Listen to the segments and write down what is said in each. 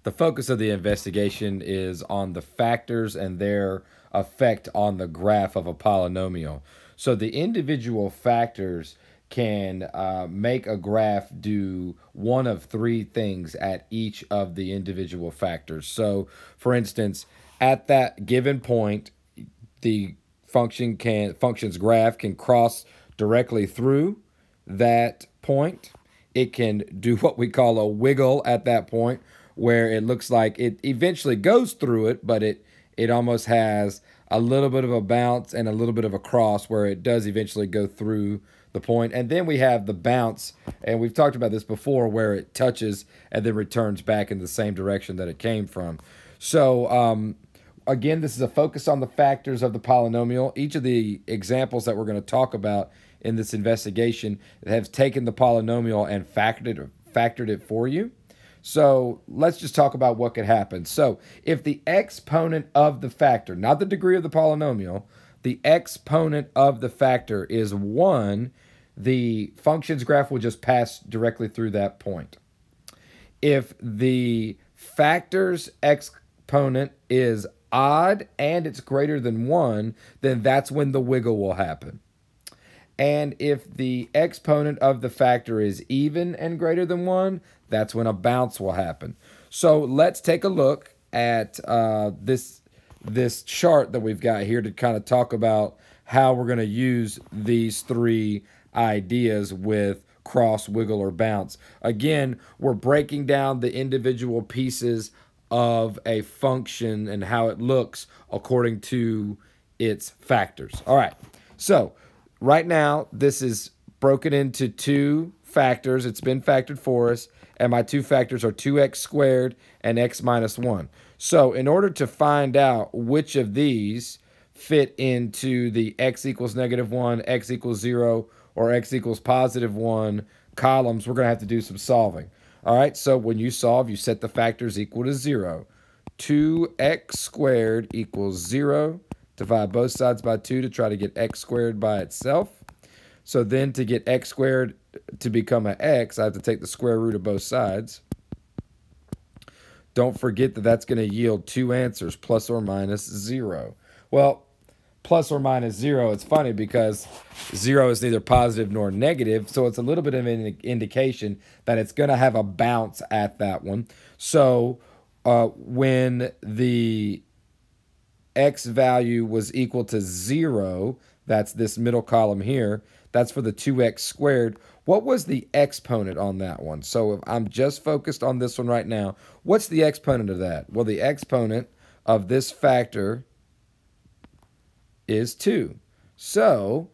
the focus of the investigation is on the factors and their effect on the graph of a polynomial. So the individual factors can make a graph do one of three things at each of the individual factors. So, for instance, at that given point, the function's graph can cross directly through that point. It can do what we call a wiggle at that point, where it looks like it eventually goes through it, but it almost has a little bit of a bounce and a little bit of a cross where it does eventually go through the point. And then we have the bounce, and we've talked about this before, where it touches and then returns back in the same direction that it came from. So again, this is a focus on the factors of the polynomial. Each of the examples that we're going to talk about in this investigation have taken the polynomial and factored it for you. So let's just talk about what could happen. So if the exponent of the factor, not the degree of the polynomial, the exponent of the factor is 1, the function's graph will just pass directly through that point. If the factor's exponent is odd and it's greater than 1, then that's when the wiggle will happen. And if the exponent of the factor is even and greater than 1, that's when a bounce will happen. So let's take a look at this chart that we've got here to kind of talk about how we're going to use these three ideas with cross, wiggle, or bounce. Again, we're breaking down the individual pieces of a function and how it looks according to its factors. All right, so right now, this is broken into two factors. It's been factored for us, and my two factors are 2x squared and x minus 1. So in order to find out which of these fit into the x equals -1, x equals 0, or x equals +1 columns, we're going to have to do some solving. All right, so when you solve, you set the factors equal to 0. 2x squared equals 0. Divide both sides by 2 to try to get x squared by itself. So then to get x squared to become an x, I have to take the square root of both sides. Don't forget that that's going to yield two answers, plus or minus 0. Well, plus or minus 0, it's funny because 0 is neither positive nor negative, so it's a little bit of an indication that it's going to have a bounce at that one. So when the x value was equal to 0, that's this middle column here, that's for the 2x squared. What was the exponent on that one? So if I'm just focused on this one right now, what's the exponent of that? Well, the exponent of this factor is 2. So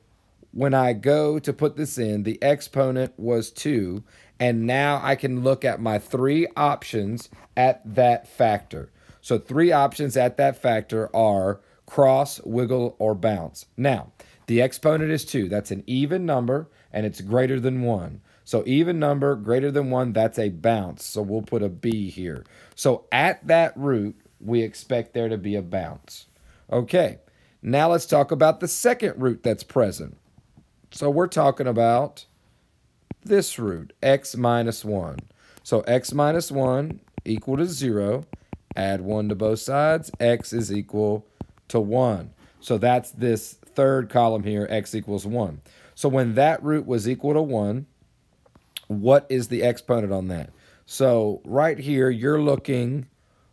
when I go to put this in, the exponent was 2, and now I can look at my three options at that factor. So three options at that factor are cross, wiggle, or bounce. Now, the exponent is 2. That's an even number, and it's greater than 1. So even number, greater than 1, that's a bounce. So we'll put a B here. So at that root, we expect there to be a bounce. Okay, now let's talk about the second root that's present. So we're talking about this root, x minus 1. So x minus 1 equal to 0. Add 1 to both sides. X is equal to 1. So that's this third column here, x equals 1. So when that root was equal to 1, what is the exponent on that? So right here, you're looking,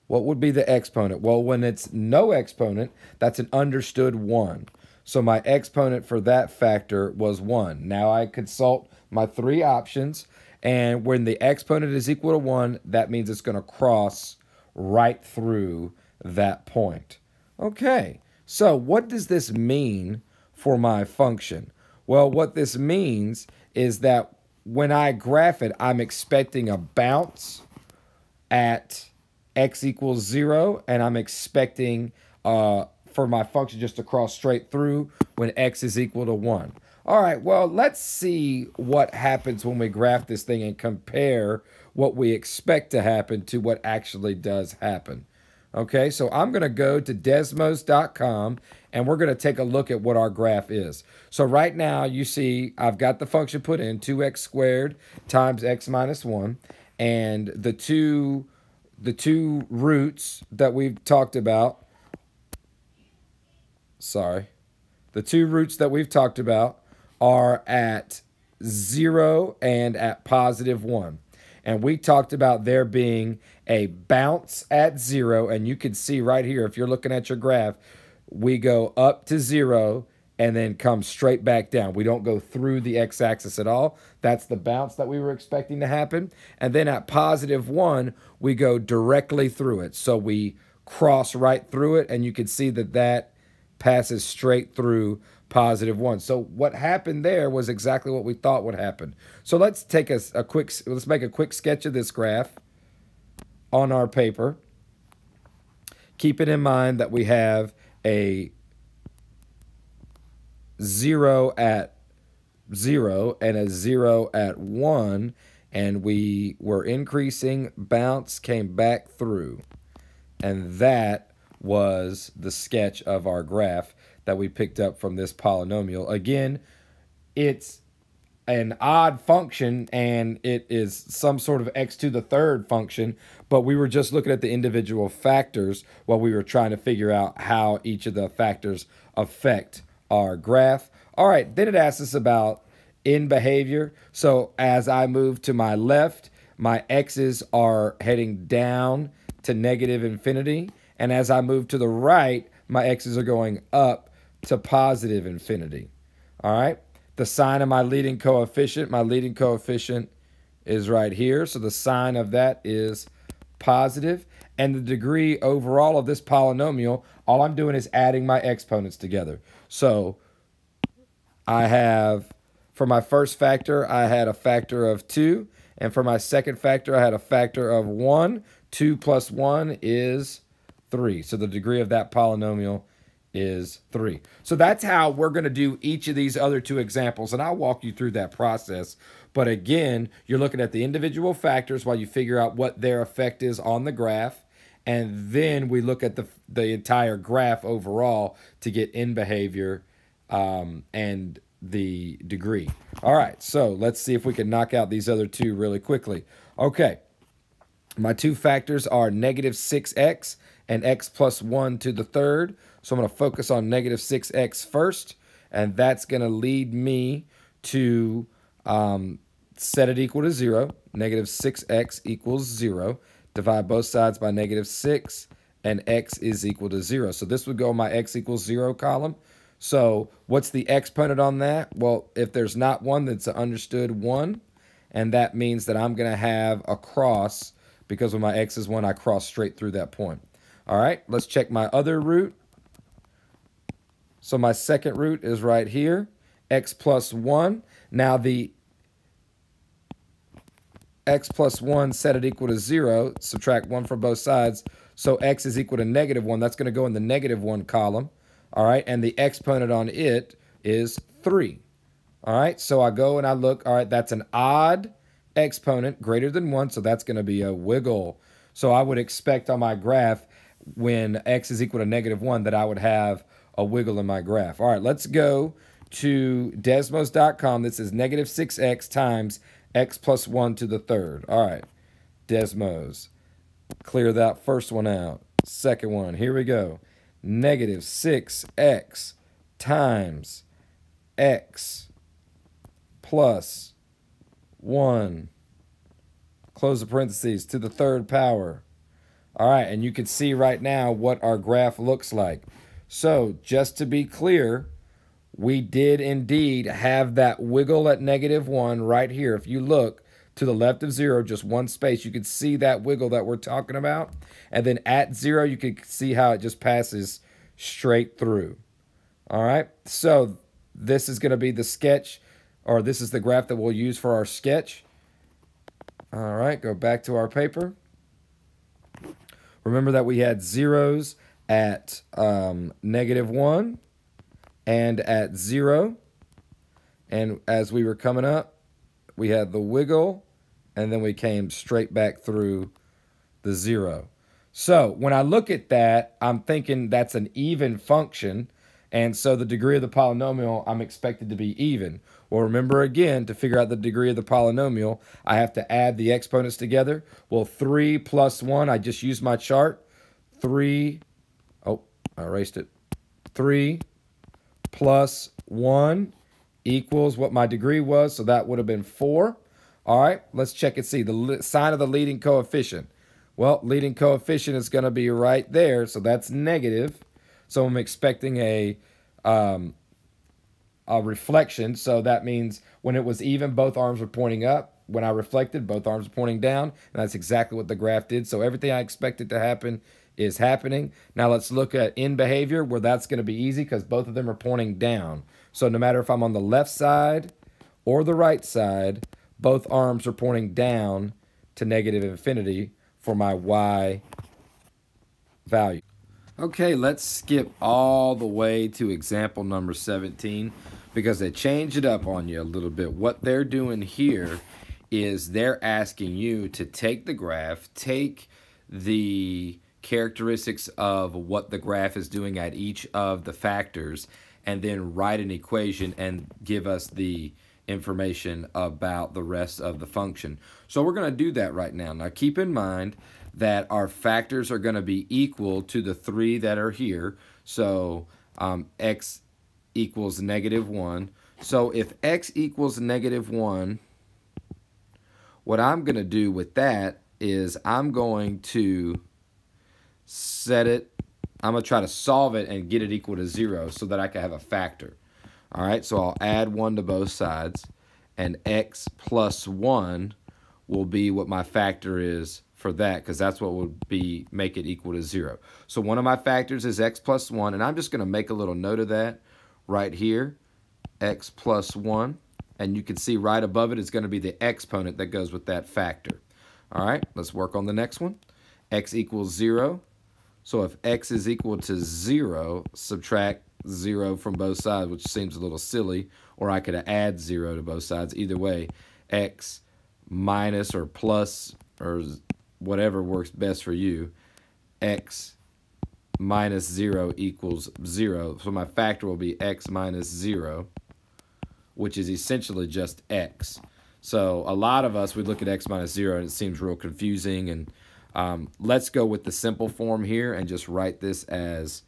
what would be the exponent? Well, when it's no exponent, that's an understood 1. So my exponent for that factor was 1. Now I consult my three options, and when the exponent is equal to 1, that means it's going to cross right through that point. Okay, so what does this mean for my function? Well, what this means is that when I graph it, I'm expecting a bounce at x equals 0, and I'm expecting for my function just to cross straight through when x is equal to 1. All right, well, let's see what happens when we graph this thing and compare what we expect to happen to what actually does happen. Okay, so I'm going to go to desmos.com, and we're going to take a look at what our graph is. So right now, you see I've got the function put in, 2x squared times x minus 1, and the two the two roots that we've talked about, the two roots that we've talked about are at 0 and at positive 1. And we talked about there being a bounce at 0. And you can see right here, if you're looking at your graph, we go up to 0 and then come straight back down. We don't go through the x-axis at all. That's the bounce that we were expecting to happen. And then at positive 1, we go directly through it. So we cross right through it, and you can see that that passes straight through positive 1. So what happened there was exactly what we thought would happen. So let's take let's make a quick sketch of this graph on our paper. Keep it in mind that we have a 0 at 0 and a 0 at 1, and we were increasing, bounce, came back through. And that was the sketch of our graph that we picked up from this polynomial. Again, it's an odd function, and it is some sort of x to the third function, but we were just looking at the individual factors while we were trying to figure out how each of the factors affect our graph. All right, then it asks us about in behavior. So as I move to my left, my x's are heading down to negative infinity. And as I move to the right, my x's are going up to positive infinity. All right, the sign of my leading coefficient is right here. So the sign of that is positive. And the degree overall of this polynomial, all I'm doing is adding my exponents together. So I have, for my first factor, I had a factor of 2. And for my second factor, I had a factor of 1. 2 plus 1 is 3. So the degree of that polynomial is 3. So that's how we're going to do each of these other two examples, and I'll walk you through that process. But again, you're looking at the individual factors while you figure out what their effect is on the graph, and then we look at the entire graph overall to get in behavior and the degree. All right, so let's see if we can knock out these other two really quickly. Okay, my two factors are negative 6x and x plus 1 to the third. So I'm going to focus on negative 6x first, and that's going to lead me to set it equal to 0. Negative 6x equals 0. Divide both sides by negative 6, and x is equal to 0. So this would go in my x equals 0 column. So what's the exponent on that? Well, if there's not one, that's an understood 1, and that means that I'm going to have a cross, because when my x is 1, I cross straight through that point. All right, let's check my other root. So my second root is right here, x plus 1. Now the x plus 1, set it equal to 0. Subtract 1 from both sides. So x is equal to negative 1. That's going to go in the negative 1 column. All right, and the exponent on it is 3. All right, so I go and I look. All right, that's an odd exponent greater than 1, so that's going to be a wiggle. So I would expect on my graph when x is equal to negative 1 that I would have a wiggle in my graph. All right, let's go to Desmos.com. This is negative 6x times x plus 1 to the third. All right, Desmos. Clear that first one out. Second one, here we go. Negative 6x times x plus 1, close the parentheses, to the third power. All right, and you can see right now what our graph looks like. So just to be clear, we did indeed have that wiggle at negative 1 right here. If you look to the left of 0, just one space, you can see that wiggle that we're talking about. And then at 0, you can see how it just passes straight through. All right, so this is going to be the sketch, or this is the graph that we'll use for our sketch. All right, go back to our paper. Remember that we had zeros at negative 1 and at 0. And as we were coming up, we had the wiggle, and then we came straight back through the 0. So when I look at that, I'm thinking that's an even function, And so the degree of the polynomial, I'm expected to be even. Well, remember again, to figure out the degree of the polynomial, I have to add the exponents together. Well, 3 plus 1, I just used my chart. 3, oh, I erased it. 3 plus 1 equals what my degree was, so that would have been 4. All right, let's check and see. The sign of the leading coefficient. Well, leading coefficient is going to be right there, so that's negative. So I'm expecting a reflection, so that means when it was even, both arms were pointing up. When I reflected, both arms were pointing down, and that's exactly what the graph did. So everything I expected to happen is happening. Now let's look at in behavior, where that's going to be easy because both of them are pointing down. So no matter if I'm on the left side or the right side, both arms are pointing down to negative infinity for my y value. Okay, let's skip all the way to example number 17 because they changed it up on you a little bit. What they're doing here is they're asking you to take the graph, take the characteristics of what the graph is doing at each of the factors, and then write an equation and give us the information about the rest of the function. So we're going to do that right now. Now keep in mind that our factors are going to be equal to the 3 that are here. So x equals -1. So if x equals -1, what I'm going to do with that is I'm going to set it, I'm going to try to solve it and get it equal to 0 so that I can have a factor. All right, so I'll add 1 to both sides, and x plus 1 will be what my factor is for that, because that's what would be make it equal to 0. So one of my factors is x plus 1, and I'm just going to make a little note of that right here, x plus 1, and you can see right above it is going to be the exponent that goes with that factor. All right, let's work on the next one. X equals 0. So if x is equal to 0, subtract 0 from both sides, which seems a little silly, or I could add 0 to both sides. Either way, x minus or plus or whatever works best for you, x minus 0 equals 0. So my factor will be x minus 0, which is essentially just x. So a lot of us, we look at x minus 0 and it seems real confusing, and let's go with the simple form here and just write this as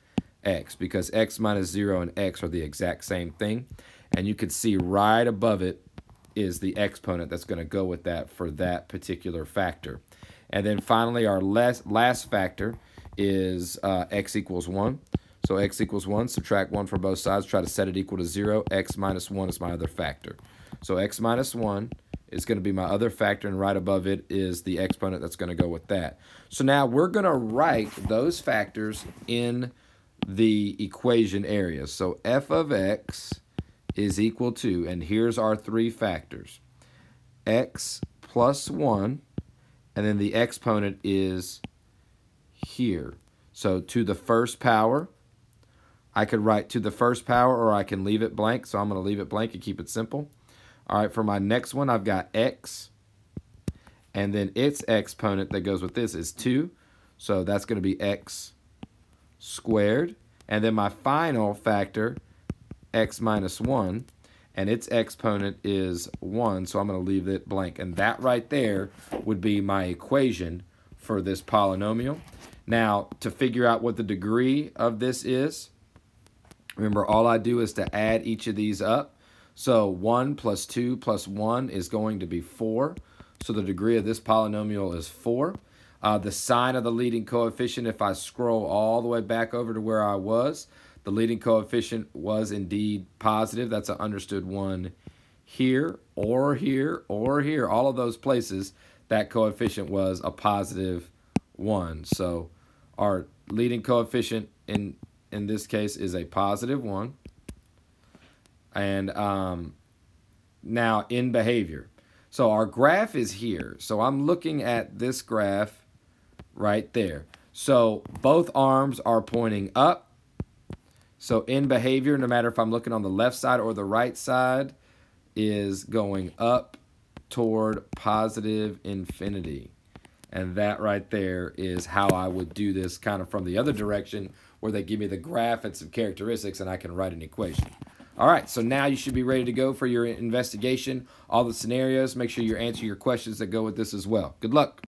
x, because x minus 0 and x are the exact same thing. And you can see right above it is the exponent that's going to go with that for that particular factor. And then finally, our last factor is x equals 1. So x equals 1, subtract 1 from both sides, try to set it equal to 0. X minus 1 is my other factor. So x minus 1 is going to be my other factor, and right above it is the exponent that's going to go with that. So now we're going to write those factors in the equation area. So f of x is equal to, and here's our 3 factors, x plus 1, and then the exponent is here. So to the first power, I could write to the first power, or I can leave it blank. So I'm going to leave it blank and keep it simple. All right, for my next one, I've got x, and then its exponent that goes with this is 2. So that's going to be x squared. And then my final factor, x minus 1, and its exponent is 1. So I'm going to leave it blank. And that right there would be my equation for this polynomial. Now, to figure out what the degree of this is, remember, all I do is to add each of these up. So 1 plus 2 plus 1 is going to be 4. So the degree of this polynomial is 4. The sign of the leading coefficient, if I scroll all the way back over to where I was, the leading coefficient was indeed positive. That's an understood one here, or here, or here. All of those places, that coefficient was a positive 1. So our leading coefficient in this case is a positive 1. And now in behavior. So our graph is here. So I'm looking at this graph right there. So both arms are pointing up. So in behavior, no matter if I'm looking on the left side or the right side, is going up toward positive infinity. And that right there is how I would do this kind of from the other direction, where they give me the graph and some characteristics and I can write an equation. All right, so now you should be ready to go for your investigation. All the scenarios, make sure you answer your questions that go with this as well. Good luck.